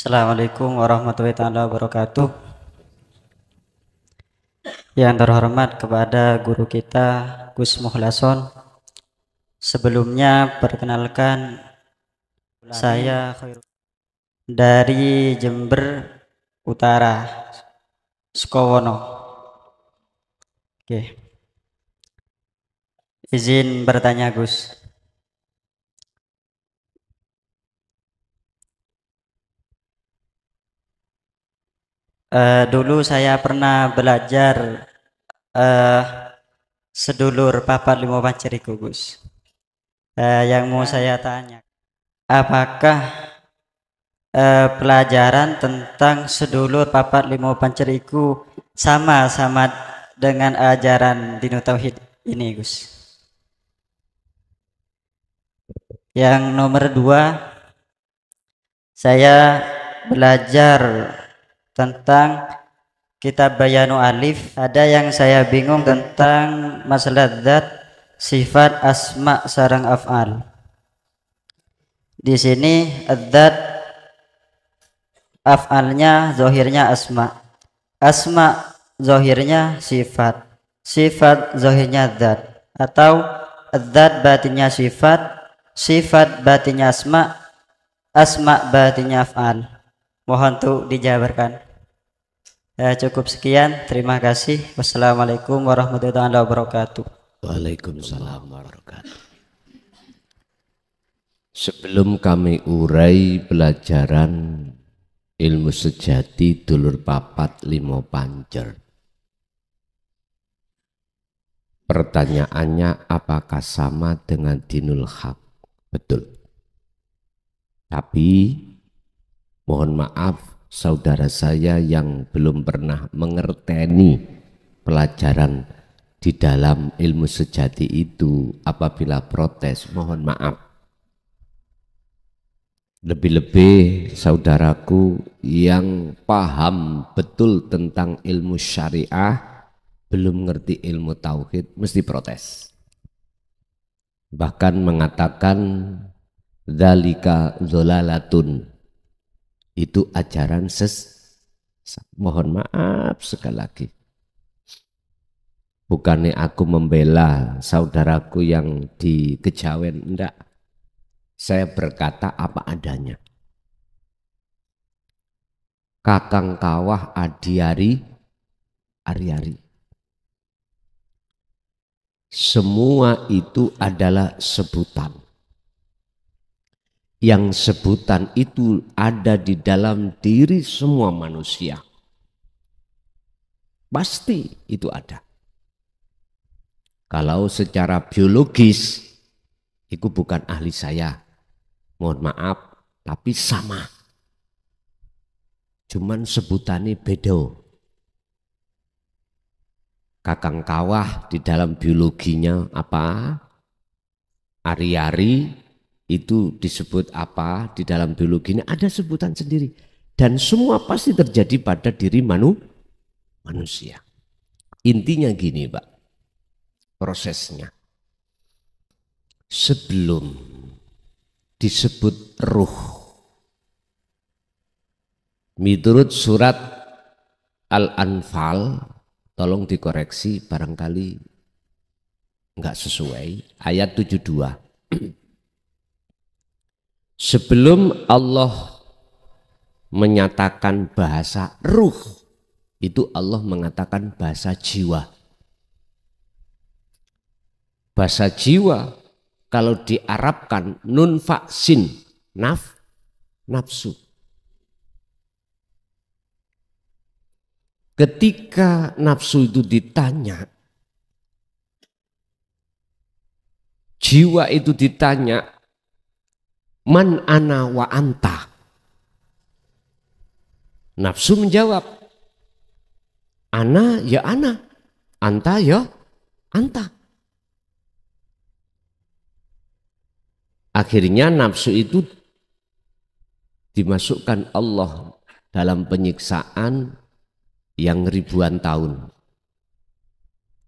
Assalamualaikum warahmatullahi wabarakatuh. Yang terhormat kepada guru kita Gus Mukhlason. Sebelumnya perkenalkan, saya dari Jember Utara, Sukowono. Oke. Izin bertanya, Gus. Dulu saya pernah belajar sedulur papat lima panceriku, Gus. Yang mau saya tanya, apakah pelajaran tentang sedulur papat lima panceriku sama dengan ajaran Dinu Tauhid ini, Gus? Yang nomor 2, saya belajar tentang kitab Bayanu Alif. Ada yang saya bingung tentang masalah zat, sifat, asma sareng af'al. Di sini zat af'alnya zahirnya asma, asma zahirnya sifat, sifat zahirnya zat, atau zat batinnya sifat, sifat batinnya asma, asma batinnya af'al. Mohon untuk dijabarkan. Cukup sekian, terima kasih. Wassalamualaikum warahmatullahi wabarakatuh. Waalaikumsalam warahmatullahi wabarakatuh. Sebelum kami urai pelajaran ilmu sejati dulur papat limo pancer, pertanyaannya apakah sama dengan dinul haq? Betul. Tapi mohon maaf saudara saya yang belum pernah mengerteni pelajaran di dalam ilmu sejati itu, apabila protes mohon maaf. Lebih-lebih saudaraku yang paham betul tentang ilmu syariah belum ngerti ilmu tauhid mesti protes, bahkan mengatakan dzalika dzalalatun, itu ajaran mohon maaf sekali lagi. Bukannya aku membela saudaraku yang di Kejawen, enggak. Saya berkata apa adanya. Kakang kawah adiari ari-ari. Semua itu adalah sebutan. Yang sebutan itu ada di dalam diri semua manusia. Pasti itu ada. Kalau secara biologis, itu bukan ahli saya. Mohon maaf, tapi sama. Cuman sebutannya beda. Kakang kawah di dalam biologinya apa? Ari-ari itu disebut apa? Di dalam biologinya ada sebutan sendiri. Dan semua pasti terjadi pada diri manusia. Intinya gini, Pak. Prosesnya. Sebelum disebut ruh, menurut surat Al-Anfal, tolong dikoreksi barangkali enggak sesuai, ayat 72. Sebelum Allah menyatakan bahasa ruh, itu Allah mengatakan bahasa jiwa. Bahasa jiwa kalau diarabkan nun faksin, nafsu. Ketika nafsu itu ditanya, jiwa itu ditanya, man ana wa anta. Nafsu menjawab, ana ya ana, anta ya anta. Akhirnya nafsu itu dimasukkan Allah dalam penyiksaan yang ribuan tahun.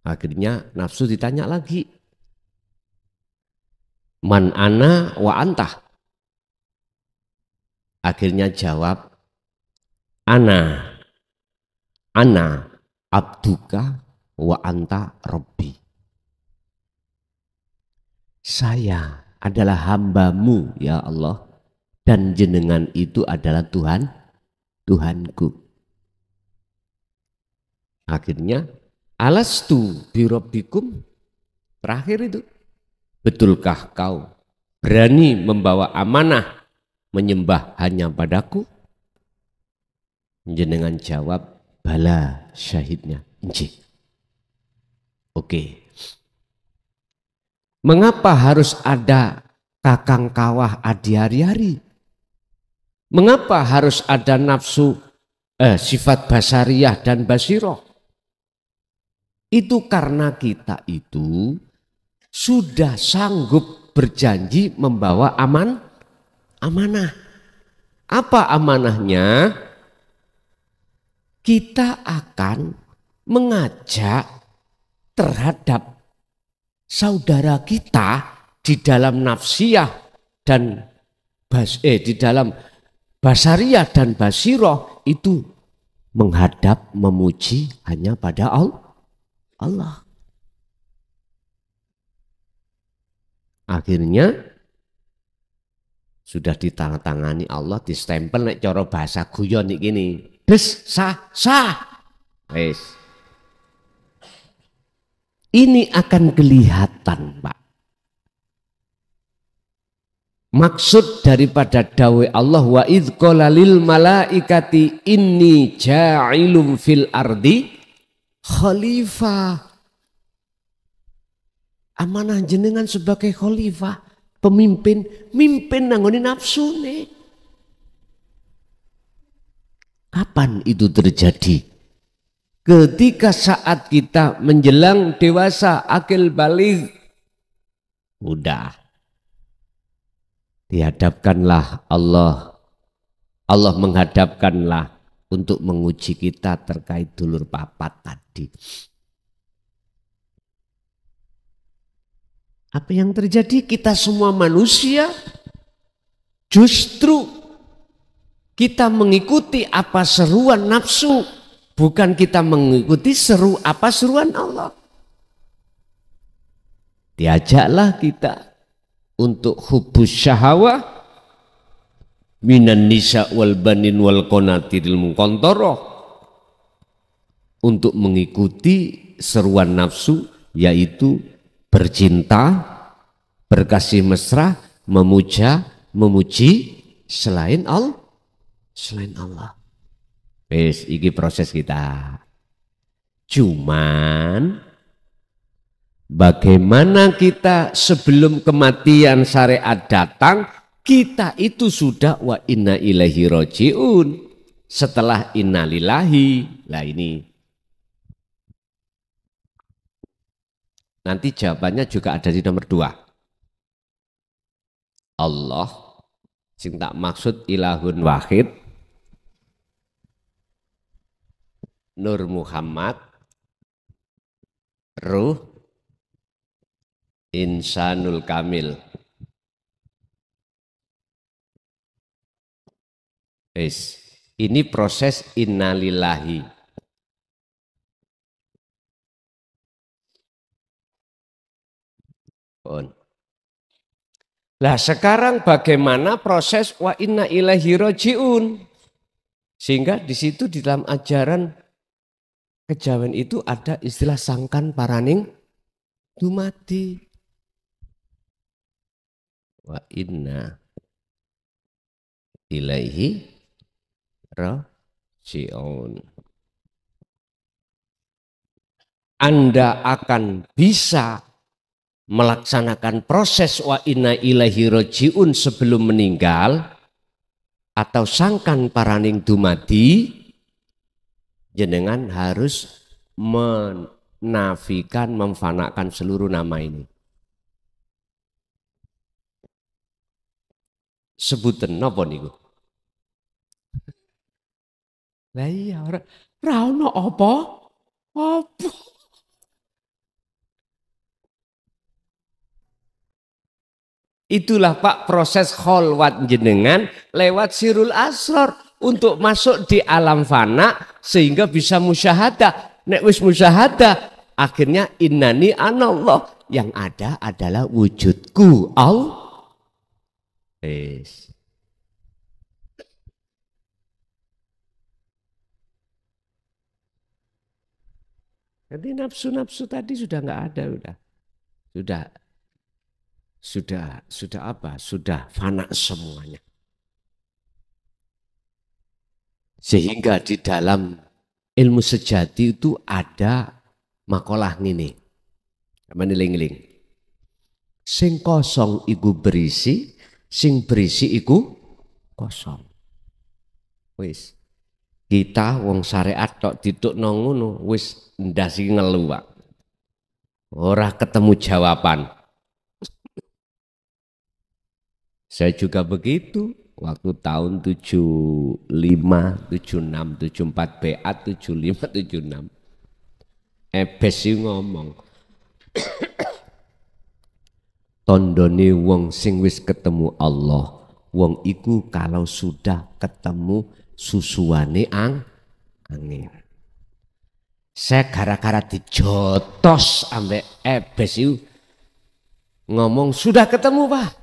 Akhirnya nafsu ditanya lagi, man ana wa anta. Akhirnya jawab, ana abduka wa anta rabbi. Saya adalah hambamu ya Allah, dan jenengan itu adalah Tuhanku. Akhirnya alastu birabbikum, terakhir itu, betulkah kau berani membawa amanah menyembah hanya padaku? Jenengan jawab, bala syahidnya, inci. Oke. Mengapa harus ada kakang kawah adi hari-hari? Mengapa harus ada nafsu sifat basariyah dan basiroh? Itu karena kita itu sudah sanggup berjanji membawa amanah. Apa amanahnya? Kita akan mengajak terhadap saudara kita di dalam nafsiyah dan di dalam basariyah dan basiroh itu menghadap memuji hanya pada Allah. Akhirnya sudah ditandatangani Allah, distempel nek cara bahasa guyon nih gini. Des sah. Wes. Ini akan kelihatan, Pak. Maksud daripada dawe Allah, wa idz qala lil malaikati inni ja'ilum fil ardi khalifah. Amanah jenengan sebagai khalifah, pemimpin, mimpin nanggone nafsu nih. Kapan itu terjadi? Ketika saat kita menjelang dewasa, akil baligh. Udah. Dihadapkanlah Allah. Allah menghadapkanlah untuk menguji kita terkait dulur papat tadi. Apa yang terjadi? Kita semua manusia justru kita mengikuti apa seruan nafsu, bukan kita mengikuti seruan Allah. Diajaklah kita untuk hubbus syahawah minan nisa wal banin wal qanatiril muqantarah, untuk mengikuti seruan nafsu, yaitu bercinta, berkasih mesra, memuji selain Allah. Wes, iki proses kita. Cuman bagaimana kita sebelum kematian syariat datang, kita itu sudah wa inna ilaihi rajiun. Setelah inna lillahi, lah ini. Nanti jawabannya juga ada di nomor 2. Allah, sing tak maksud ilahun wahid, Nur Muhammad, Ruh, Insanul Kamil. Ini proses innalillahi. Lah sekarang bagaimana proses wa inna ilaihi rajiun? Sehingga di situ di dalam ajaran kejawen itu ada istilah sangkan paraning dumati. Wa inna ilaihi rajiun. Anda akan bisa melaksanakan proses wa inna ilaihi rajiun sebelum meninggal atau sangkan paraning dumadi, jenengan harus menafikan, memfanakan seluruh nama ini. Sebutan napa niku? Lah iya, ora ono apa? Apa? Itulah Pak proses kholwat jenengan lewat sirul asror. untuk masuk di alam fana sehingga bisa musyahadah. Nek wis musyahadah, akhirnya innani anallah, yang ada adalah wujudku Allah. Jadi nafsu-nafsu tadi sudah nggak ada, sudah apa? Sudah fana semuanya. Sehingga di dalam ilmu sejati itu ada makalah ngene. Apa niling-niling? Sing kosong iku berisi, sing berisi iku kosong. Wis. Kita wong syariat tok ditukno ngono wis ndasi ngelu, Pak. Ora ketemu jawaban. Saya juga begitu. Waktu tahun 75, 76, 74 BA 75, 76. Ebes ngomong. Tondone wong sing wis ketemu Allah. Wong iku kalau sudah ketemu susuane angin. Saya gara-gara dijotos ambek Ebes itu ngomong sudah ketemu, Pak.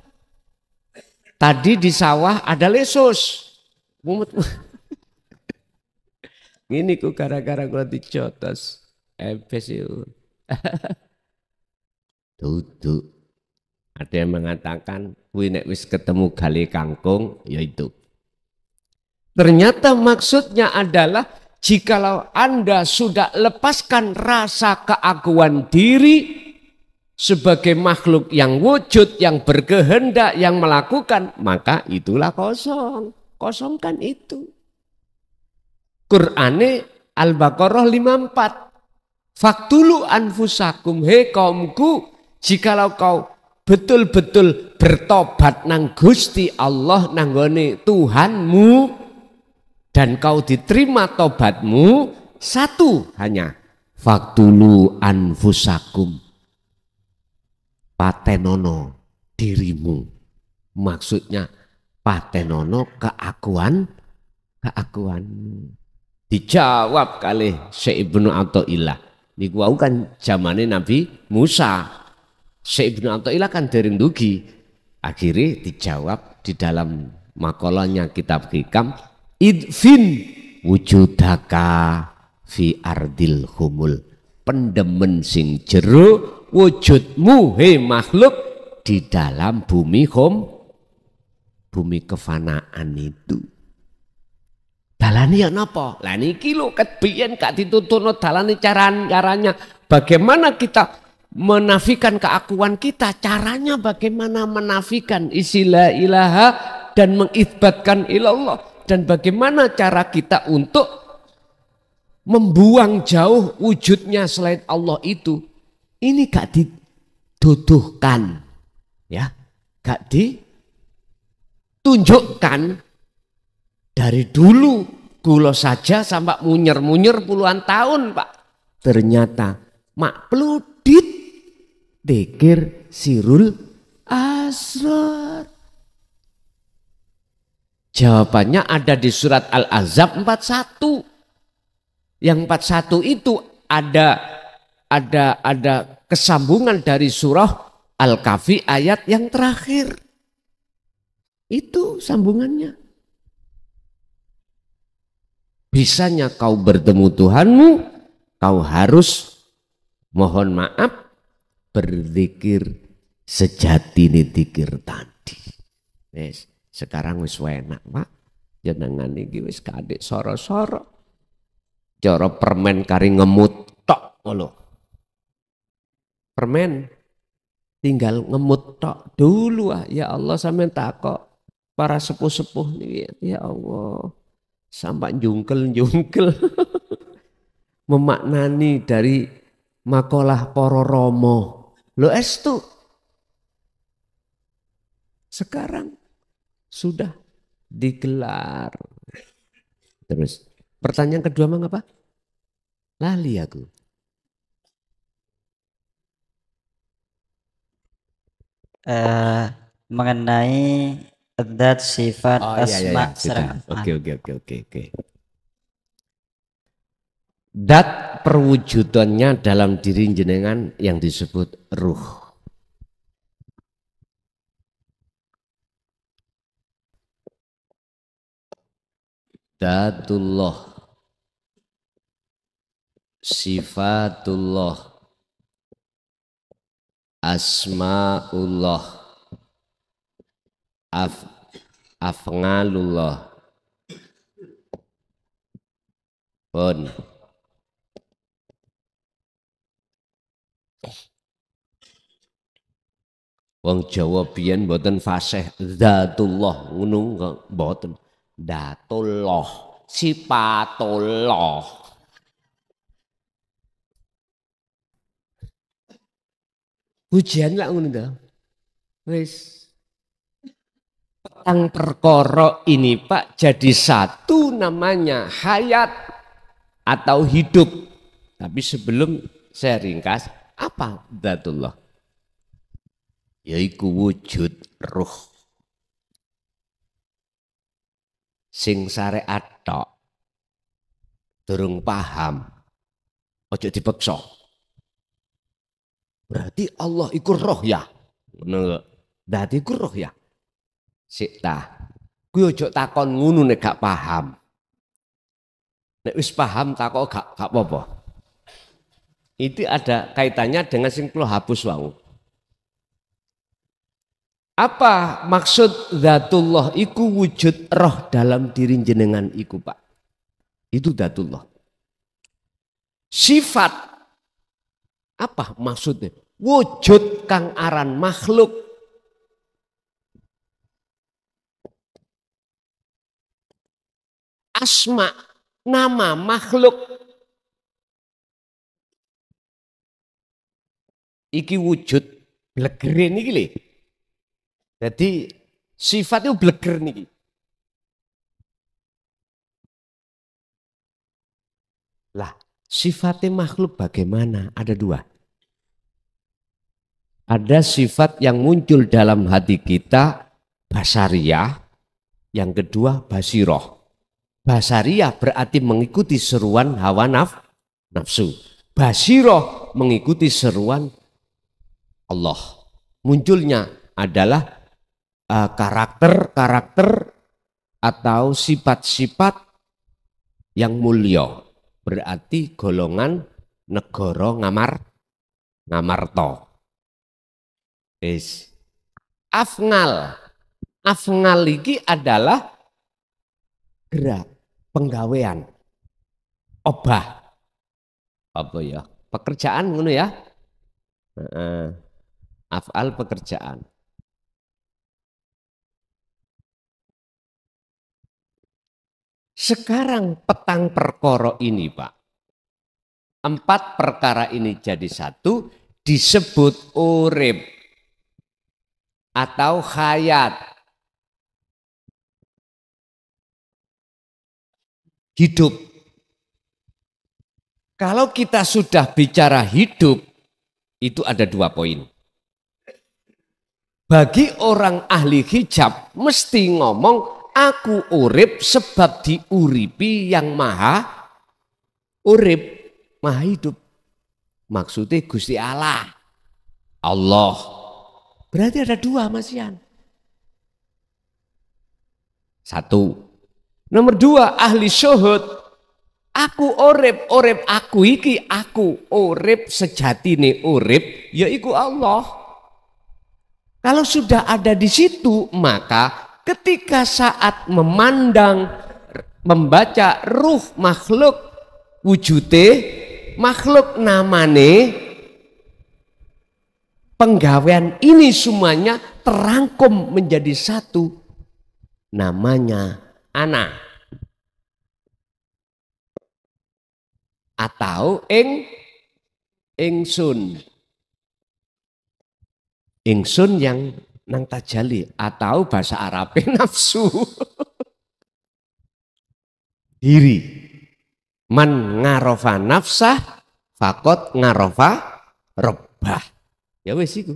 Tadi di sawah ada lesus. Ini ku gara-gara gua dijotos Ebes itu. Duduk. Ada yang mengatakan kuwi nek wis ketemu gali kangkung, yaitu. Ternyata maksudnya adalah jikalau Anda sudah lepaskan rasa keakuan diri sebagai makhluk yang wujud, yang berkehendak, yang melakukan, maka itulah kosong. Kosongkan itu. Qur'ane Al-Baqarah 54. Faktulu anfusakum, he kaumku, jikalau kau betul-betul bertobat nang Gusti Allah, nanggone Tuhanmu, dan kau diterima tobatmu, satu hanya, faktulu anfusakum, patenono dirimu. Maksudnya patenono keakuanmu. Dijawab kali Syekh Ibnu Athaillah. Niku wau kan zamane Nabi Musa. Syekh Ibnu Athaillah kan dereng dugi. Akhirnya dijawab di dalam makalahnya kitab Hikam, idfin wujudaka fi ardil humul. Pendemen sing jero wujudmu he makhluk di dalam bumi bumi kefanaan itu. Dalane ya napa? Lah niki lho ket biyen gak dituturno dalane caranya. Bagaimana kita menafikan keakuan kita? Caranya bagaimana menafikan istilah ilaha dan mengisbatkan ilallah, dan bagaimana cara kita untuk membuang jauh wujudnya selain Allah itu. Ini gak dituduhkan, ya, gak ditunjukkan dari dulu kula saja sampai munyer-munyer puluhan tahun, Pak. Ternyata mak pludit dikir sirul asrar. Jawabannya ada di surat Al-Ahzab 41. Yang 41 itu ada kesambungan dari surah Al-Kahfi ayat yang terakhir. Itu sambungannya. Bisanya kau bertemu Tuhanmu, kau harus mohon maaf berzikir sejati nih zikir tadi. Yes, sekarang wis enak, Pak. Jenengan iki wis kadek soro-soro. Cara permen kari ngemut tok ngono. Permen tinggal ngemut tok dulu ya Allah, sampean takok para sepuh-sepuh nih ya Allah. Sampai jungkel memaknani dari makalah para Rama. Lo estu sekarang sudah digelar. Terus pertanyaan kedua mengapa? Lali aku. Mengenai Zat, sifat, Oh iya iya, asma, iya. Sudah. sareng af'al. Oke. Dat perwujudannya dalam diri jenengan yang disebut ruh. Datullah, sifatullah, asmaullah, afngalullah. Pun wong Jawa biyen mboten fasih dzatullah ngono mboten. Datullah, sifatullah. Ujian lah ngono ta. Wis petang perkara ini Pak jadi satu namanya hayat atau hidup. Tapi sebelum saya ringkas, apa dzatullah? Yaiku wujud ruh. Sing syariat tok durung paham, ojo dipeksa. Berarti Allah iku roh ya. Ngono. Berarti iku roh ya. Sik ta. Kuwi ojo takon ngono nek gak paham. Nek wis paham takon gak apa-apa. Itu ada kaitannya dengan sing kula hapus wau. Apa maksud dzatullah iku wujud roh dalam diri jenengan iku Pak. Itu dzatullah. Sifat apa maksudnya? Wujud kang aran makhluk. Asma nama makhluk. Iki wujud blegere niki lho. Jadi sifat itu bleger niki. Lah, sifatnya makhluk bagaimana? Ada dua. Ada sifat yang muncul dalam hati kita, basariyah. Yang kedua, basiroh. Basariyah berarti mengikuti seruan hawa nafsu. Basiroh mengikuti seruan Allah. Munculnya adalah karakter-karakter atau sifat-sifat yang mulia. Berarti golongan negara ngamarta. Afngal iki adalah gerak penggawean obah apa ya pekerjaan ngono ya. Af'al pekerjaan. Sekarang petang perkara ini Pak. 4 perkara ini jadi satu disebut urip atau hayat. Hidup. Kalau kita sudah bicara hidup, itu ada 2 poin. Bagi orang ahli hijab mesti ngomong aku urip sebab diuripi yang maha urip, maha hidup. Maksudnya Gusti Allah. Allah. Berarti ada 2 Mas Yan. 1. Nomor 2 ahli syuhud. Aku urip aku iki aku urip sejatine urip yaiku Allah. Kalau sudah ada di situ maka ketika saat memandang, membaca ruh makhluk, wujude makhluk namane, penggawean ini semuanya terangkum menjadi satu, namanya ana. Atau ingsun. Ingsun yang nang tajali atau bahasa Arabnya nafsu. Diri. Man ngarofa nafsah fakot ngarofa robbah. Ya wis iku.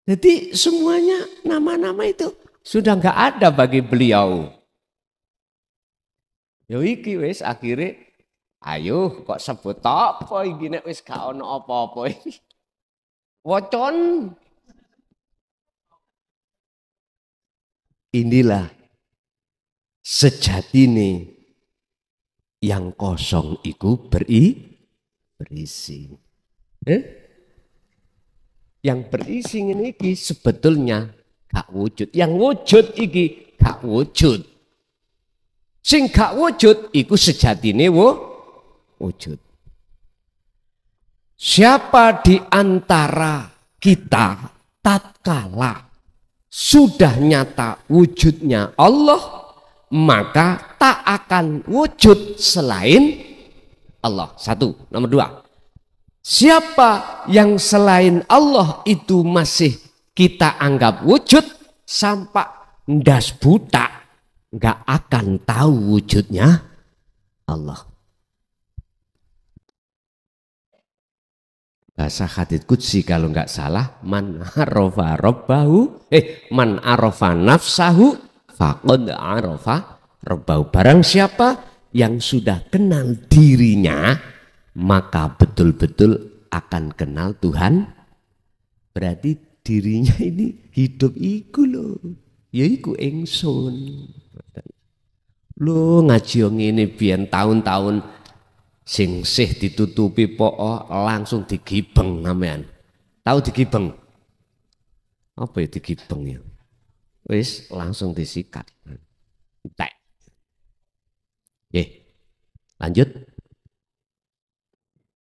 Jadi semuanya nama-nama itu sudah nggak ada bagi beliau. Yo iki wis akhirnya ayo kok sebut apa iki nek wis gak ono apa-apa iki. Wocon. Inilah sejatine yang kosong iku berisi. Yang berisi ini sebetulnya gak wujud. Yang wujud iki gak wujud. Sing gak wujud iku sejatine wujud. Siapa di antara kita tatkala sudah nyata wujudnya Allah, maka tak akan wujud selain Allah. Satu. Nomor dua. Siapa yang selain Allah itu masih kita anggap wujud, sampai ndas buta, nggak akan tahu wujudnya Allah. Bahasa hadits qudsi kalau nggak salah, man arafa rabbahu, man arafa nafsahu faqad arafa rabbahu. Barang siapa yang sudah kenal dirinya, maka betul-betul akan kenal Tuhan. Berarti dirinya ini hidup iku loh, ya iku ingsun. Lo ngaji ngene biyen tahun-tahun sing sih ditutupi pokok langsung digibeng sampean. Tahu digibeng? Apa ya digibeng ya? Wis langsung disikat. Entek. Lanjut.